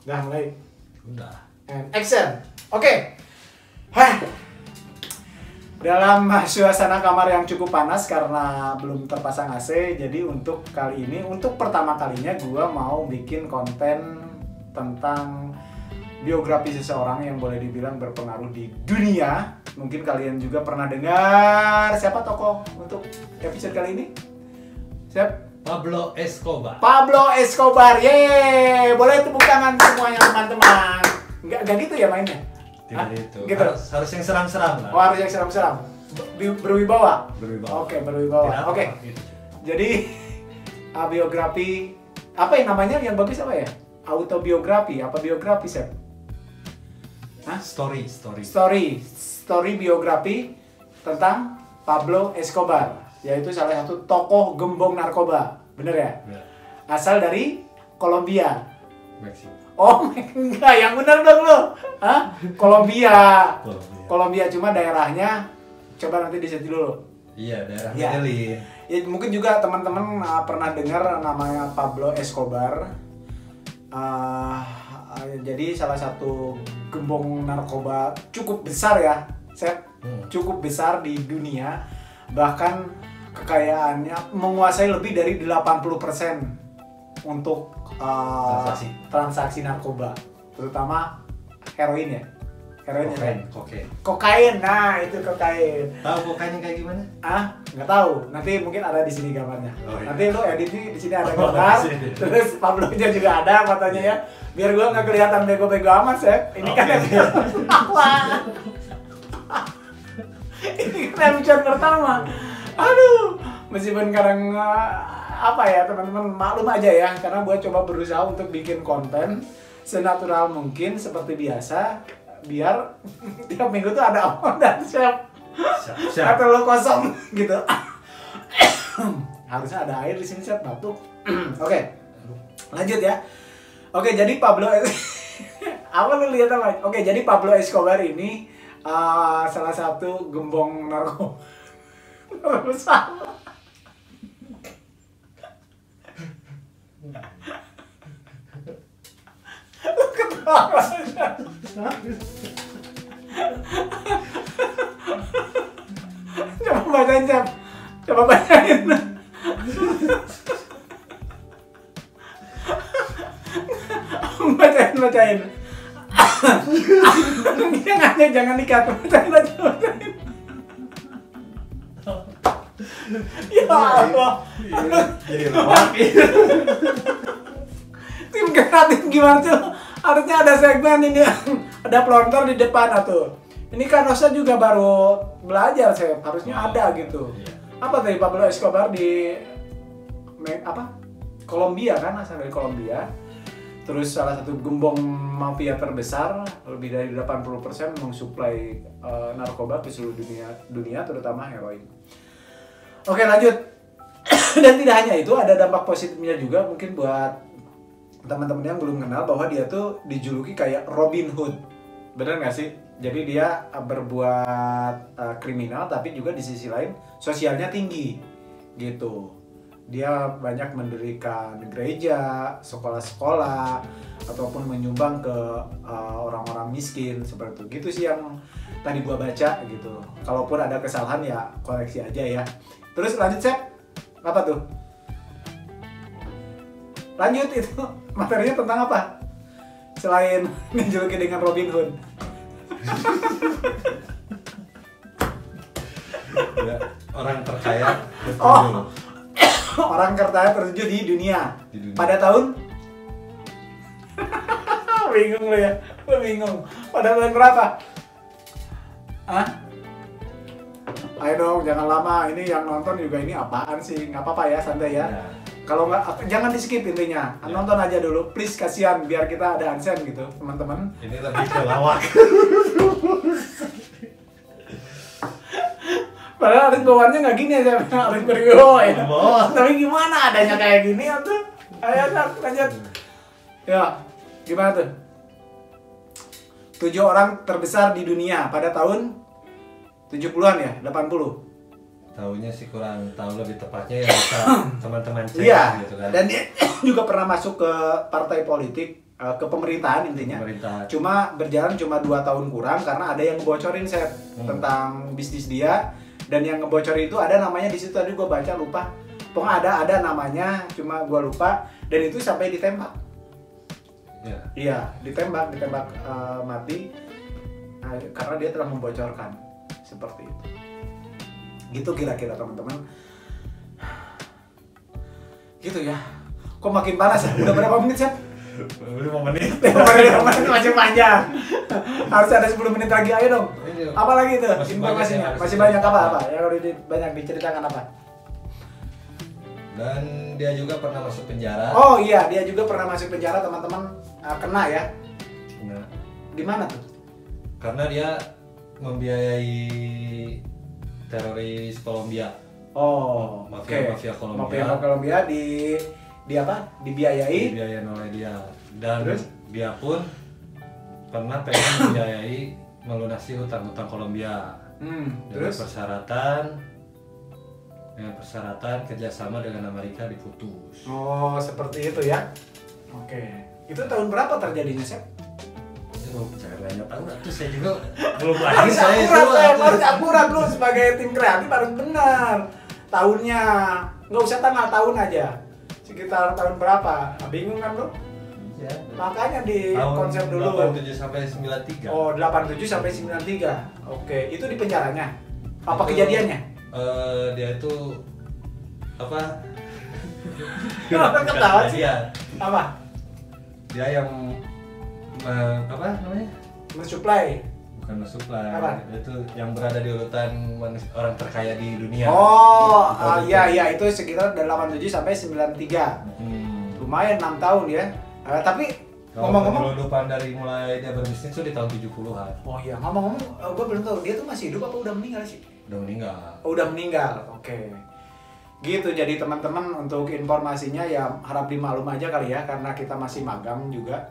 Udah mulai. Udah. And action. Oke. Hah. Dalam suasana kamar yang cukup panas karena belum terpasang AC, jadi untuk kali ini, untuk pertama kalinya gua mau bikin konten tentang biografi seseorang yang boleh dibilang berpengaruh di dunia. Mungkin kalian juga pernah dengar siapa tokoh untuk episode kali ini? Siap? Pablo Escobar. Pablo Escobar, yeay! Boleh tepuk tangan semuanya teman-teman. Nggak gitu ya mainnya? Tidak itu. Gitu. Harus yang seram-seram lah. Oh, harus yang seram-seram. Berwibawa? Berwibawa. Oke, berwibawa. Tidak Oke. apa-apa, gitu. Jadi, biografi, apa yang namanya yang bagus apa ya? Autobiografi, apa biografi, Sep? Hah? Story. Story biografi tentang Pablo Escobar, yaitu salah satu tokoh gembong narkoba, bener ya? Ya. Asal dari Kolombia. Meksiko. Oh, enggak, yang bener dong lo. Hah? Kolombia. Kolombia. Kolombia, cuma daerahnya coba nanti disetting dulu. Iya, daerah Ya. Medellin. Ya, mungkin juga teman-teman pernah dengar namanya Pablo Escobar. Jadi salah satu gembong narkoba cukup besar ya, Sep. Cukup besar di dunia. Bahkan kekayaannya menguasai lebih dari 80% untuk transaksi narkoba, terutama heroin ya. Heroin ya. Kokain, nah itu kokain. Tahu kokainnya kayak gimana? Nggak tahu. Nanti mungkin ada di sini gambarnya. Oh, iya. Nanti lo edit di sini ada gambar. Terus Pablo-nya juga ada fotonya ya. Biar gua nggak kelihatan bego-bego amat, Sep. Ini kan ini kan episode pertama. Aduh, meskipun kadang apa ya teman-teman, maklum aja ya, karena gua coba berusaha untuk bikin konten senatural mungkin seperti biasa, biar tiap minggu tuh ada apa dan siap. Atau lo kosong gitu. Harusnya ada air di sini, siap batuk. Oke. Lanjut ya. Oke, jadi Pablo apa lu lihat apa? Oke, jadi Pablo Escobar ini salah satu gembong narkoba besar. Lu ketawa aja. Coba bacain, Cap. Coba bacain. Bacain. Jangan dikat. Bacain. Ya Allah. Jadi lewat. Tim kreatif gimana sih? Harusnya ada segmen ini, ada pelontar di depan atau. Ini kan Rosa juga baru belajar, saya harusnya ada gitu. Iya. Apa tadi Pablo Escobar di apa? Kolombia kan, asal dari Kolombia. Terus salah satu gembong mafia terbesar, lebih dari 80% mensuplai narkoba ke seluruh dunia terutama heroin. Oke, lanjut. Dan tidak hanya itu, ada dampak positifnya juga mungkin buat teman-teman yang belum kenal bahwa dia tuh dijuluki kayak Robin Hood. Bener nggak sih? Jadi dia berbuat kriminal tapi juga di sisi lain sosialnya tinggi gitu. Dia banyak mendirikan gereja, sekolah-sekolah, ataupun menyumbang ke orang-orang miskin seperti itu. Gitu sih yang tadi gua baca gitu. Kalaupun ada kesalahan ya koreksi aja ya. Terus lanjut, Sep. Apa tuh? Lanjut, itu materinya tentang apa? Selain menjuluki dengan Robin Hood. Ya, orang terkaya. Oh. Orang terkaya terjun di dunia. Pada tahun bingung lo ya, lo bingung. Pada tahun berapa? Hah? Ayo dong, jangan lama. Ini yang nonton juga ini apaan sih? Nggak apa-apa ya, santai ya. Ya. Kalau nggak, jangan di skip intinya. Nonton aja dulu, please, kasihan biar kita ada adsen gitu, teman-teman. Ini lebih ke lawak. Padahal alis bawaannya nggak gini aja, alis beriwo ya. Bawah. Tapi gimana adanya kayak gini tuh? Ayo lanjut. Ya, gimana tuh? 7 orang terbesar di dunia pada tahun 70-an ya, 80. Taunya sih kurang tahu, lebih tepatnya ya bisa teman-teman cek Iya, gitu kan. dan dia juga pernah masuk ke partai politik, ke pemerintahan intinya. Pemerintah. Cuma berjalan cuma 2 tahun kurang karena ada yang ngebocorin set tentang bisnis dia, dan yang ngebocorin itu ada namanya di situ, tadi gue baca lupa. Pokoknya ada namanya, cuma gue lupa, dan itu sampai ditembak. Ya. Iya, ditembak mati karena dia telah membocorkan seperti itu. Gitu kira-kira teman-teman. Gitu ya. Kok makin panas ya? Udah berapa menit sih? 5 menit. 5 menit masih panjang. Harus ada 10 menit lagi, ayo dong. Apa lagi itu informasinya? Masih banyak apa? Yang udah banyak diceritakan apa? Dan dia juga pernah masuk penjara. Oh iya, dia juga pernah masuk penjara teman-teman. Kena ya? Nah, Di mana tuh? karena dia membiayai teroris Kolombia. Oh, Mafia Kolombia. Mafia Kolombia di apa? Dibiayai. Dibiayain oleh dia. Dan Terus? dia pun pernah pengen membiayai melunasi hutang-hutang Kolombia. Dengan Terus? persyaratan kerjasama dengan Amerika diputus. Oh, seperti itu ya. Oke. Itu tahun berapa terjadinya, Sep? Saya nggak tahu, itu saya juga belum lahir saya itu. Harus akurat lu sebagai tim kreatif harus benar. Tahunnya, nggak usah tanggal, tahun aja. Sekitar tahun berapa? Nah, bingung kan lu? Iya. Makanya di konsep dulu. 87 sampai 93. Oh, 87 sampai 93. Oke, itu di penjaranya. Apa Itu, kejadiannya? Dia itu apa? Ketawa sih. Dia yang apa namanya? Mensuplai. Bukan mensuplai. Apa? Dia itu yang berada di urutan orang terkaya di dunia. Oh, Itu. iya itu sekitar 87 sampai 93. Lumayan 6 tahun ya. Tapi ngomong-ngomong, Kehidupan dari mulai dia berbisnis itu di tahun 70-an. oh iya, ngomong-ngomong, gue belum tahu dia tuh masih hidup apa udah meninggal sih? Udah meninggal. Oh, udah meninggal. Oke. Gitu, jadi teman-teman untuk informasinya ya harap dimaklum aja kali ya, karena kita masih magang juga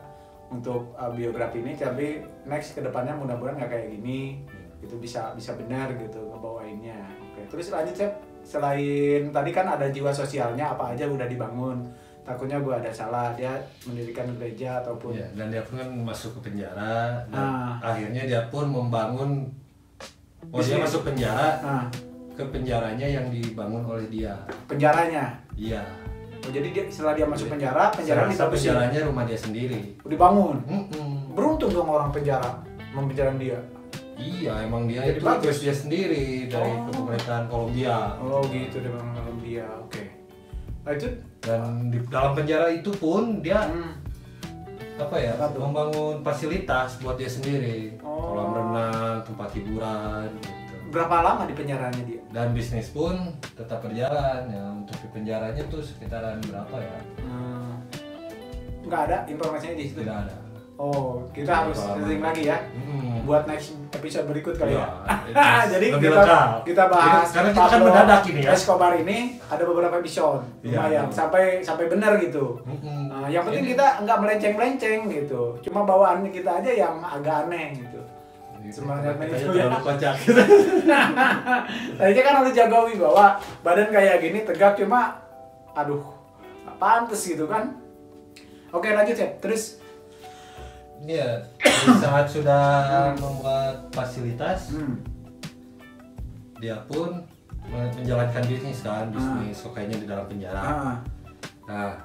untuk biografi ini. Tapi next kedepannya mudah-mudahan nggak kayak gini, itu bisa benar gitu ngebawainnya. Oke, terus lanjut Sep. Selain tadi kan ada jiwa sosialnya, apa aja udah dibangun. Takutnya gue ada salah, dia mendirikan gereja ataupun Ya, dan dia pun kan masuk ke penjara dan akhirnya dia pun membangun. Dia masuk penjara. Ke penjaranya yang dibangun oleh dia. Penjaranya? Iya. Oh, jadi setelah dia masuk penjara diterusin. Penjaranya rumah dia sendiri. Dibangun. Beruntung dong orang penjara mempenjarakan dia. Iya, emang dia jadi itu bagus tugas dia sendiri dari pemerintahan Kolombia. Oh gitu, dia memang Kolombia. Oke. Nah itu dan di dalam penjara itu pun dia apa ya, membangun fasilitas buat dia sendiri. Kolam renang, tempat hiburan gitu. Berapa lama di penjaranya dia? Dan bisnis pun tetap berjalan ya. Untuk di penjaranya tuh sekitaran berapa ya? Nggak ada informasinya di situ? Tidak ada. Oh, kita harus setting lagi ya. Buat next episode berikut kali ya. Jadi kita bahas karena kita kan mendadak ini ya. Escobar ini ada beberapa episode. Lumayan sampai benar gitu. Nah, yang penting kita nggak melenceng-melenceng gitu. Cuma bawaannya kita aja yang agak aneh gitu. Semangat itu ya. Kocak. Tadinya kan harus jaga wibawa, badan kayak gini tegak, cuma aduh, nggak pantes gitu kan. Oke, lanjut ya. Terus iya, di saat sudah membuat fasilitas, dia pun menjalankan bisnis kan, bisnis kayaknya di dalam penjara. Nah,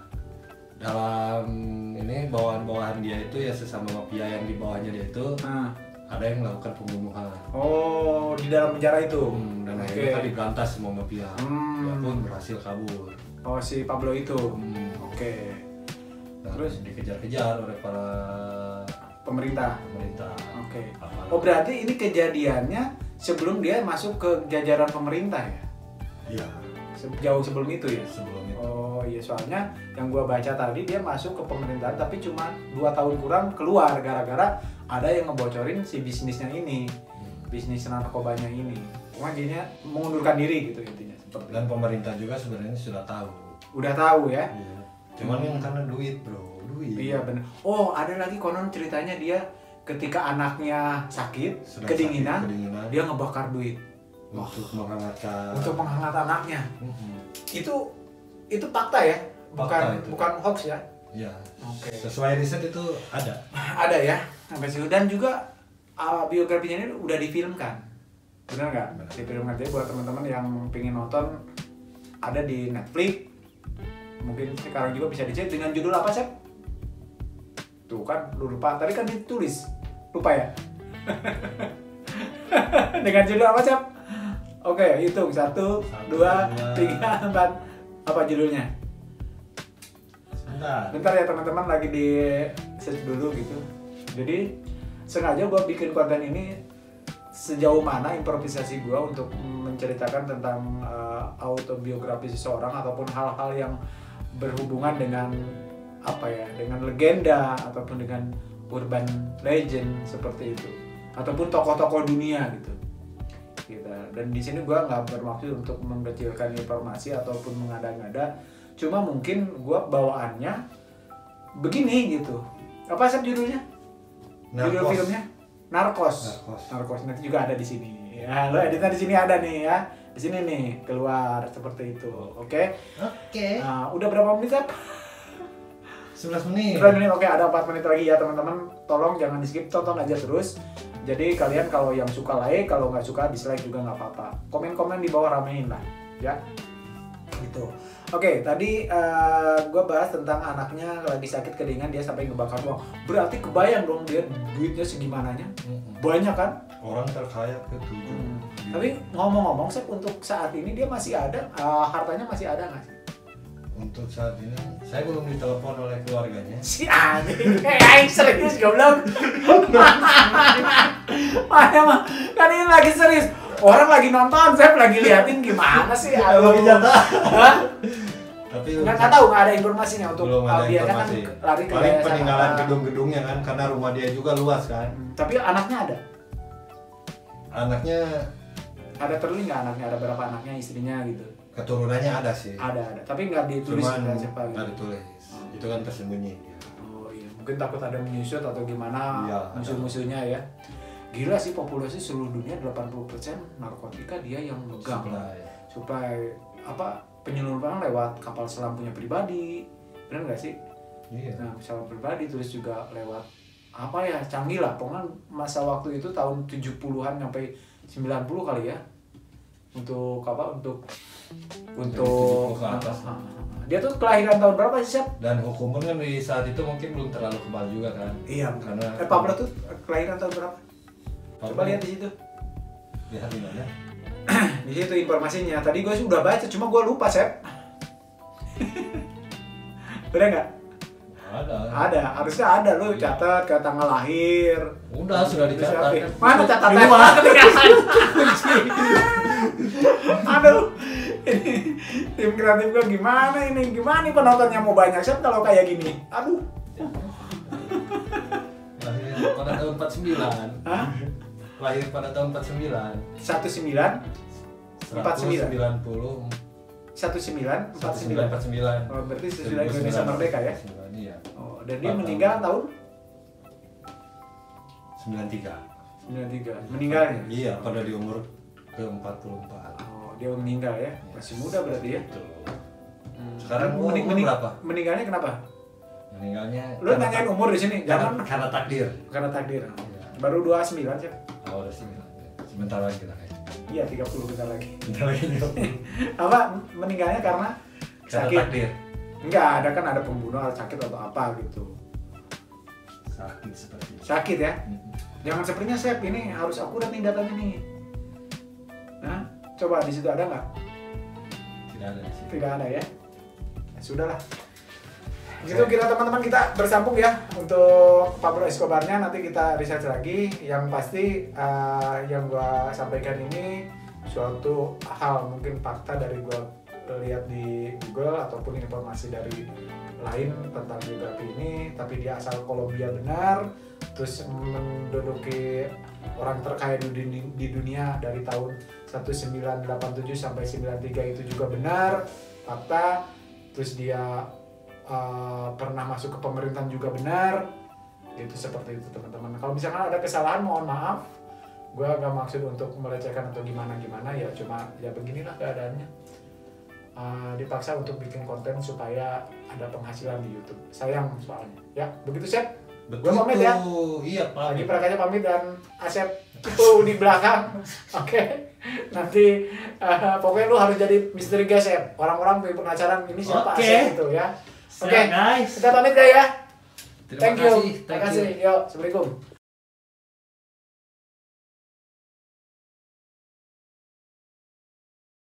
dalam ini bawahan-bawahan dia itu ya sesama mafia yang di bawahnya dia itu ada yang melakukan pembunuhan. Oh, di dalam penjara itu. Dan akhirnya kan diberantas semua mafia. Dia pun berhasil kabur. Oh, si Pablo itu. Oke. Nah, terus dikejar-kejar oleh para pemerintah. Oke. Oh, berarti ini kejadiannya sebelum dia masuk ke jajaran pemerintah ya? Iya. Jauh sebelum itu ya? Sebelum itu. Oh iya, soalnya yang gua baca tadi dia masuk ke pemerintahan tapi cuma 2 tahun kurang keluar gara-gara ada yang ngebocorin si bisnisnya ini, bisnis narkobanya ini. Makanya mengundurkan diri gitu intinya. Dan pemerintah juga sebenarnya sudah tahu. Udah tahu ya? Iya. Cuman yang karena duit bro, duit. Iya benar. Oh, ada lagi konon ceritanya dia ketika anaknya sakit, kedinginan, dia ngebakar duit. untuk menghangatkan. Untuk menghangat anaknya. Itu fakta ya, bukan hoax ya. Ya. Oke. Sesuai riset itu ada. Ada ya, sampai situ. Dan juga biografinya ini udah difilmkan, benar nggak? Difilmkan. Jadi buat teman-teman yang pengen nonton, ada di Netflix. Mungkin sekarang juga bisa dicek dengan judul apa, Sep? Tuh kan, lu lupa. Tadi kan ditulis, lupa ya? Dengan judul apa, Sep? Oke, hitung 1, 2, 3, 4. Apa judulnya? Bentar ya teman-teman, lagi di search dulu gitu. Jadi sengaja gue bikin konten ini sejauh mana improvisasi gue untuk menceritakan tentang autobiografi seseorang ataupun hal-hal yang berhubungan dengan apa ya, dengan legenda ataupun dengan urban legend seperti itu, ataupun tokoh-tokoh dunia gitu. Dan di sini gue nggak bermaksud untuk mengecilkan informasi ataupun mengada-ngada. Cuma mungkin gue bawaannya begini gitu. Apa sih judulnya? Judul filmnya? Narcos. Nanti juga ada di sini. Ya, lo editnya di sini ada nih ya. Di sini nih keluar seperti itu. Oke. Nah, udah berapa menit, Sep? 11 menit. 11 menit. Oke, ada 4 menit lagi ya teman-teman. Tolong jangan di-skip, tonton aja terus. Jadi kalian kalau yang suka like, kalau nggak suka dislike juga nggak apa-apa. Komen-komen di bawah ramein lah, ya. Gitu. Oke, tadi gue bahas tentang anaknya lagi sakit kedinginan, dia sampai ngebakar uang. Berarti kebayang dong dia duitnya segimananya? Banyak kan? Orang terkaya ke-7. Tapi ngomong-ngomong, Sep, untuk saat ini dia masih ada, hartanya masih ada nggak sih? Untuk saat ini, saya belum ditelepon oleh keluarganya. Si anjing, kayak serius goblok. Mana mah, kan ini lagi serius. Orang lagi nonton, saya lagi liatin gimana sih? Lagi jatah. Tapi nggak tahu, nggak ada informasinya untuk belum ada dia kan informasi. lari ke paling yayasan peninggalan apa. gedung-gedungnya kan, karena rumah dia juga luas kan. Tapi anaknya ada? Anaknya Ada terlihat nggak anaknya? Ada berapa anaknya, istrinya gitu? keturunannya ada sih. Ada. Tapi nggak ditulis siapa gitu? Nggak ditulis. Itu kan tersembunyi. Oh iya, mungkin takut ada menyusut atau gimana, Iya, musuh-musuhnya ya. Gila sih, populasi seluruh dunia 80% narkotika dia yang megang. Supply apa, penyeluruhan lewat kapal selam punya pribadi, benar nggak sih? Iya. Nah, selam pribadi terus juga lewat apa ya, canggih lah. Pokoknya masa waktu itu tahun 70-an sampai 90 kali ya. Untuk apa? Untuk ke atas. Dia tuh kelahiran tahun berapa sih, Sep? Dan hukuman kan di saat itu mungkin belum terlalu kebal juga kan. Iya, karena Pablo tuh kelahiran tahun berapa? Coba lihat di situ. Lihat di mana? Di situ informasinya. Tadi gue sudah baca, cuma gue lupa, Sep. Bener nggak? Ada, harusnya ada. Lu catat ke tanggal lahir. Udah, sudah dicatat. Mana catatannya? Aduh, ini tim kreatif gue gimana ini? Gimana nih penontonnya mau banyak, Sep, kalau kayak gini? Aduh. Lahir pada tahun 49. Hah? Lahir pada tahun 49. 1949. 1949. Oh, berarti sesudah Indonesia merdeka ya? Iya. Oh, dan dia meninggal tahun 93. Meninggalnya? Iya, pada di umur ke-44. Oh, dia meninggal ya? Masih muda berarti ya? Betul. Sekarang umur berapa? Meninggalnya kenapa? Meninggalnya. Lu nanyain umur di sini? Jangan. Karena takdir. Karena takdir. Iya. Baru 29 sih. Oh, udah 9. Sebentar lagi lah. Iya, 30 bentar lagi. Bentar lagi. Apa? Meninggalnya karena sakit? Takdir. Enggak, ada kan ada pembunuhan, sakit atau apa gitu. Sakit seperti itu. Sakit ya? Jangan sepertinya, Sep, ini harus akurat nih datanya nih. Nah, coba di situ ada nggak? Tidak ada di sini. Tidak ada ya? Ya sudahlah. Gitu kita teman-teman, kita bersambung ya untuk Pablo Escobarnya, nanti kita research lagi. Yang pasti yang gua sampaikan ini suatu hal, mungkin fakta dari gua lihat di Google ataupun informasi dari lain tentang biografi ini, tapi dia asal Kolombia benar, terus menduduki orang terkaya di dunia dari tahun 1987 sampai 93 itu juga benar, fakta. Terus dia pernah masuk ke pemerintahan juga benar. Itu seperti itu teman-teman. Kalau misalkan ada kesalahan mohon maaf, gue gak maksud untuk melecehkan atau gimana ya, cuma ya beginilah keadaannya. Dipaksa untuk bikin konten supaya ada penghasilan di YouTube. Sayang soalnya. Ya, begitu Sep. Gue pamit ya. Iya, Pak. Lagi Prakasa pamit dan Asep itu di belakang. Oke. Nanti pokoknya lu harus jadi misteri guys ya. Orang-orang penasaran ini siapa Asep itu ya. Oke, guys. kita pamit deh ya. Terima kasih. Terima kasih. Yo, assalamualaikum.